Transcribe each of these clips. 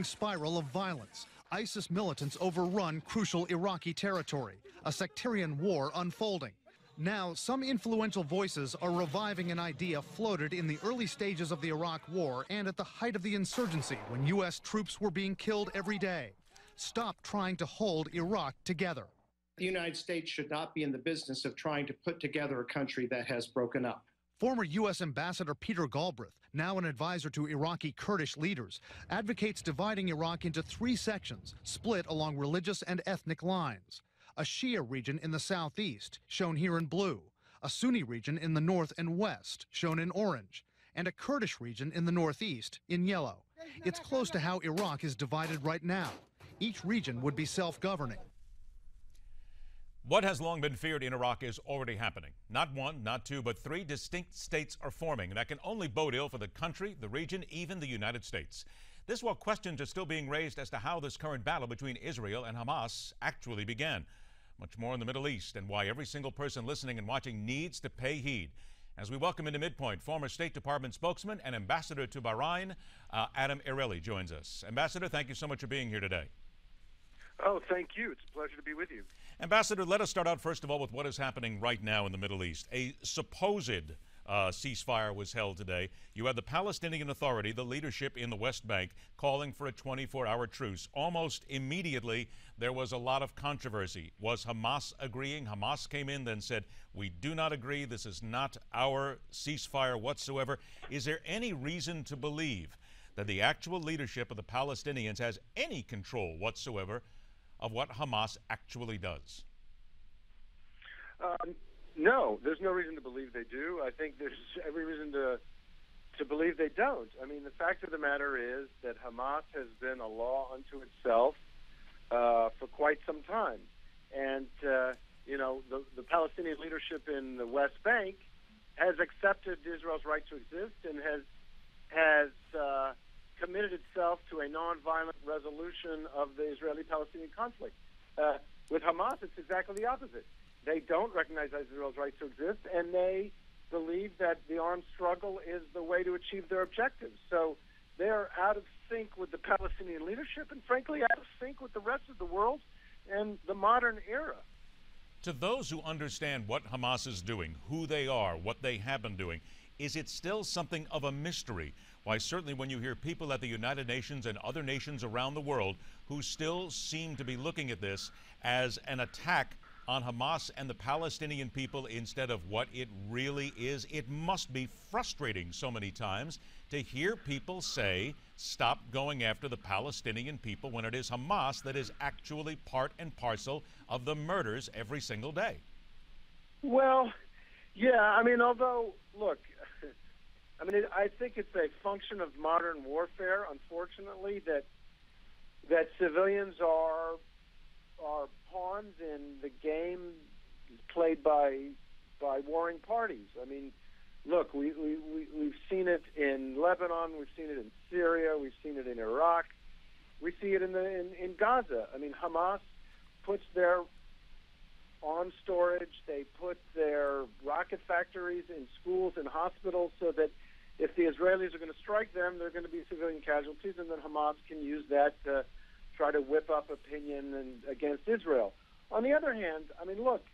Spiral of violence. ISIS militants overrun crucial Iraqi territory. A sectarian war unfolding. Now, some influential voices are reviving an idea floated in the early stages of the Iraq War and at the height of the insurgency when U.S. troops were being killed every day. Stop trying to hold Iraq together. The United States should not be in the business of trying to put together a country that has broken up. Former U.S. Ambassador Peter Galbraith, now an advisor to Iraqi Kurdish leaders, advocates dividing Iraq into three sections, split along religious and ethnic lines. A Shia region in the southeast, shown here in blue, a Sunni region in the north and west, shown in orange, and a Kurdish region in the northeast, in yellow. It's close to how Iraq is divided right now. Each region would be self-governing. What has long been feared in Iraq is already happening. Not one, not two, but three distinct states are forming, and that can only bode ill for the country, the region, even the United States. This while questions are still being raised as to how this current battle between Israel and Hamas actually began. Much more in the Middle East and why every single person listening and watching needs to pay heed. As we welcome into MidPoint, former State Department spokesman and ambassador to Bahrain, Adam Ereli joins us. Ambassador, thank you so much for being here today. Oh, thank you. It's a pleasure to be with you. Ambassador, let us start out first of all with what is happening right now in the Middle East. A supposed ceasefire was held today. You had the Palestinian Authority, the leadership in the West Bank, calling for a 24-hour truce. Almost immediately, there was a lot of controversy. Was Hamas agreeing? Hamas came in, then said, we do not agree. This is not our ceasefire whatsoever. Is there any reason to believe that the actual leadership of the Palestinians has any control whatsoever of what Hamas actually does? No, there's no reason to believe they do. I think there's every reason to believe they don't. I mean, the fact of the matter is that Hamas has been a law unto itself for quite some time. And, you know, the Palestinian leadership in the West Bank has accepted Israel's right to exist and has committed itself to a nonviolent resolution of the Israeli-Palestinian conflict. With Hamas, it's exactly the opposite. They don't recognize Israel's right to exist, and they believe that the armed struggle is the way to achieve their objectives. So they're out of sync with the Palestinian leadership and, frankly, out of sync with the rest of the world and the modern era. To those who understand what Hamas is doing, who they are, what they have been doing, is it still something of a mystery? Why, certainly when you hear people at the United Nations and other nations around the world who still seem to be looking at this as an attack on Hamas and the Palestinian people instead of what it really is, it must be frustrating so many times to hear people say, stop going after the Palestinian people when it is Hamas that is actually part and parcel of the murders every single day. Well, yeah, I mean, although, look, I mean, I think it's a function of modern warfare, unfortunately, that civilians are pawns in the game played by warring parties. I mean, look, we've seen it in Lebanon, we've seen it in Syria, we've seen it in Iraq, we see it in Gaza. I mean, Hamas puts their arms storage, they put their rocket factories in schools and hospitals so that if the Israelis are going to strike them, there are going to be civilian casualties, and then Hamas can use that to try to whip up opinion against Israel. On the other hand, I mean, look,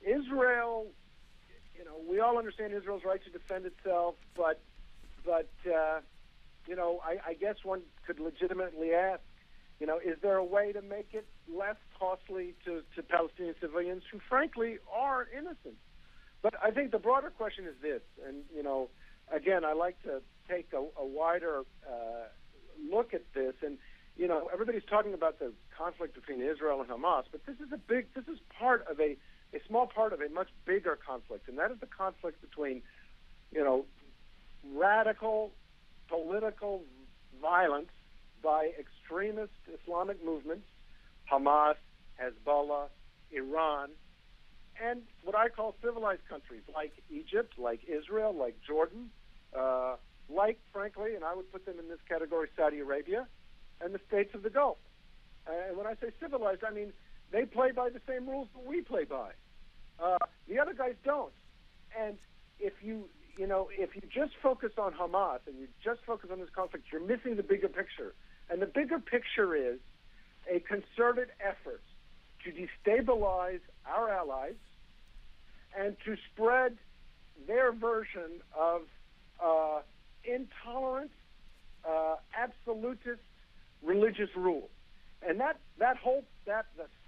Israel, you know, we all understand Israel's right to defend itself, but you know, I guess one could legitimately ask, you know, is there a way to make it less costly to Palestinian civilians who, frankly, are innocent? But I think the broader question is this, and, you know, again, I like to take a wider look at this, and, you know, everybody's talking about the conflict between Israel and Hamas, but this is part of a small part of a much bigger conflict, and that is the conflict between, you know, radical political violence by extremist Islamic movements, Hamas, Hezbollah, Iran, and what I call civilized countries like Egypt, like Israel, like Jordan, like, frankly, and I would put them in this category, Saudi Arabia, and the states of the Gulf. And when I say civilized, I mean they play by the same rules that we play by. The other guys don't. And if you just focus on Hamas and you just focus on this conflict, you're missing the bigger picture. And the bigger picture is a concerted effort to destabilize our allies and to spread their version of intolerant, absolutist religious rule. And the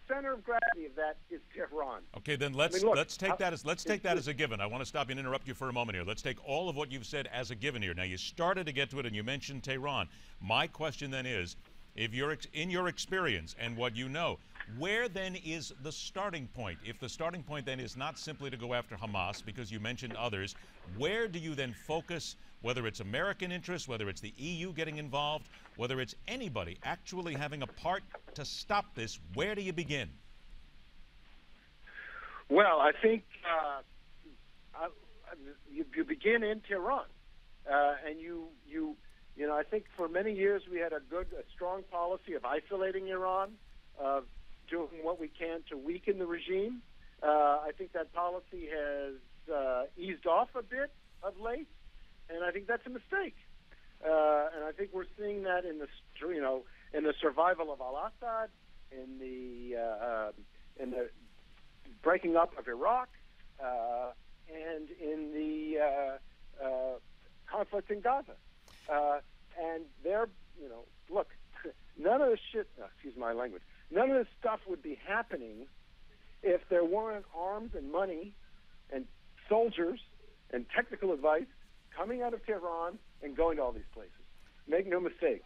center of gravity of that is Tehran. Okay, then let's take that as a given. I want to stop you and interrupt you for a moment here. Let's take all of what you've said as a given here. Now, you started to get to it, and you mentioned Tehran. My question then is, if you're in your experience and what you know, where then is the starting point? If the starting point then is not simply to go after Hamas, because you mentioned others, where do you then focus, whether it's American interests, whether it's the EU getting involved, whether it's anybody actually having a part to stop this? Where do you begin? Well, I think you begin in Tehran, and I think for many years we had a strong policy of isolating Iran, of doing what we can to weaken the regime. I think that policy has eased off a bit of late, and I think that's a mistake. And I think we're seeing that in the survival of al-Assad, in the breaking up of Iraq, and in the conflict in Gaza. And look, none of this shit, excuse my language, none of this stuff would be happening if there weren't arms and money and soldiers and technical advice coming out of Tehran and going to all these places. Make no mistake.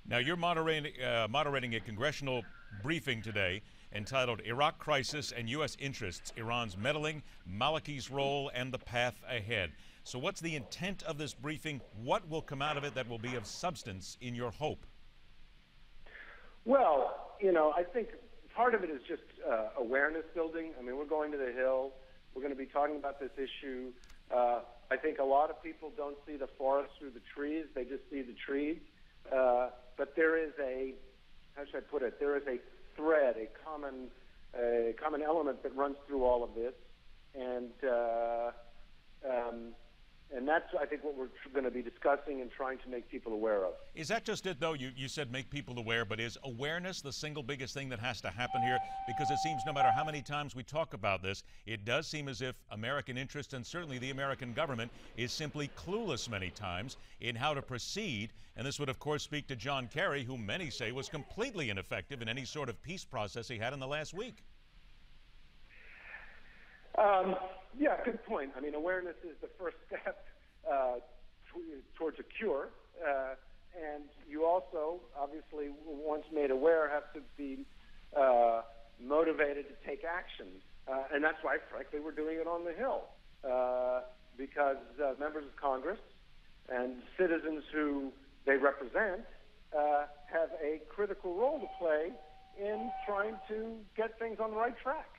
Now, you're moderating a congressional briefing today entitled Iraq Crisis and U.S. Interests, Iran's Meddling, Maliki's Role, and the Path Ahead. So what's the intent of this briefing? What will come out of it that will be of substance in your hope? Well, I think part of it is just awareness building. I mean, we're going to the Hill. We're going to be talking about this issue. I think a lot of people don't see the forest through the trees. They just see the trees. But there is how should I put it? There is a thread, a common element that runs through all of this. And that's, I think, what we're going to be discussing and trying to make people aware of. Is that just it, though? You said make people aware, but is awareness the single biggest thing that has to happen here? Because it seems no matter how many times we talk about this, it does seem as if American interests and certainly the American government is simply clueless many times in how to proceed. And this would, of course, speak to John Kerry, who many say was completely ineffective in any sort of peace process he had in the last week. Yeah, good point. I mean, awareness is the first step towards a cure. And you also, obviously, once made aware, have to be motivated to take action. And that's why, frankly, we're doing it on the Hill. Because members of Congress and citizens who they represent have a critical role to play in trying to get things on the right track.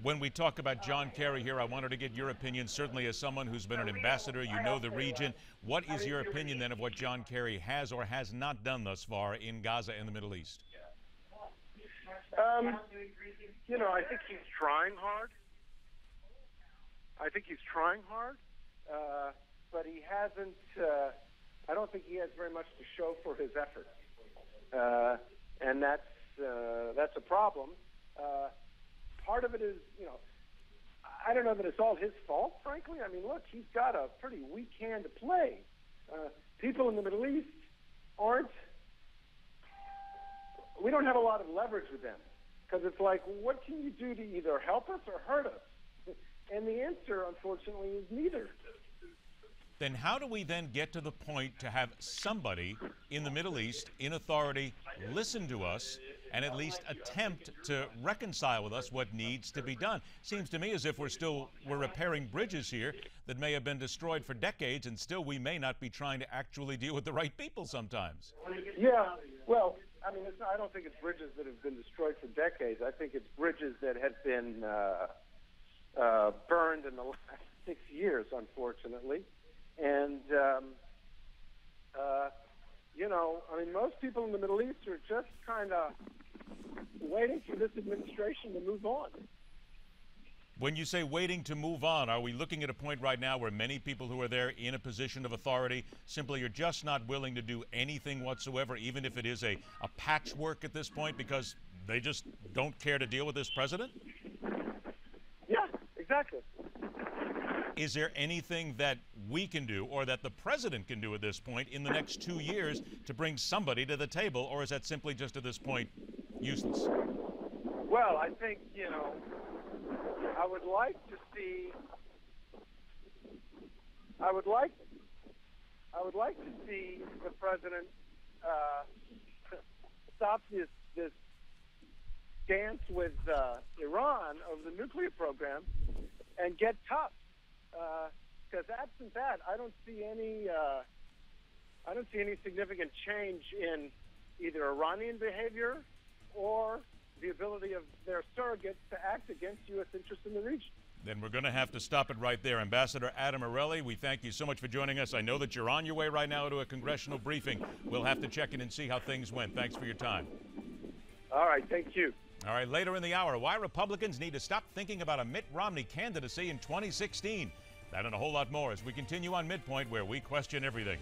When we talk about John Kerry here, I wanted to get your opinion, certainly as someone who's been an ambassador, you know the region. What is your opinion then of what John Kerry has or has not done thus far in Gaza and the Middle East? I think he's trying hard. But he hasn't, I don't think he has very much to show for his efforts. And that's a problem. Part of it is, I don't know that it's all his fault, frankly. I mean, look, he's got a pretty weak hand to play. People in the Middle East we don't have a lot of leverage with them. Because it's like, what can you do to either help us or hurt us? And the answer, unfortunately, is neither. Then how do we then get to the point to have somebody in the Middle East, in authority, listen to us and at least attempt to reconcile with us what needs to be done? Seems to me as if we're repairing bridges here that may have been destroyed for decades, and still we may not be trying to actually deal with the right people sometimes. Yeah, well, I mean, I don't think it's bridges that have been destroyed for decades. I think it's bridges that have been burned in the last 6 years, unfortunately. And, I mean, most people in the Middle East are just kind of waiting for this administration to move on. When you say waiting to move on, are we looking at a point right now where many people who are there in a position of authority simply are just not willing to do anything whatsoever, even if it is a patchwork at this point, because they just don't care to deal with this president? Yeah, exactly. Is there anything that we can do or that the president can do at this point in the next 2 years to bring somebody to the table, or is that simply just at this point useless? Well, I think, I would like to see the president stop this dance with Iran over the nuclear program and get tough. Because absent that, I don't see any significant change in either Iranian behavior or the ability of their surrogates to act against U.S. interests in the region. Then we're going to have to stop it right there. Ambassador Adam Ereli, we thank you so much for joining us. I know that you're on your way right now to a congressional briefing. We'll have to check in and see how things went. Thanks for your time. All right, thank you. All right, later in the hour, why Republicans need to stop thinking about a Mitt Romney candidacy in 2016. That and a whole lot more as we continue on MidPoint, where we question everything.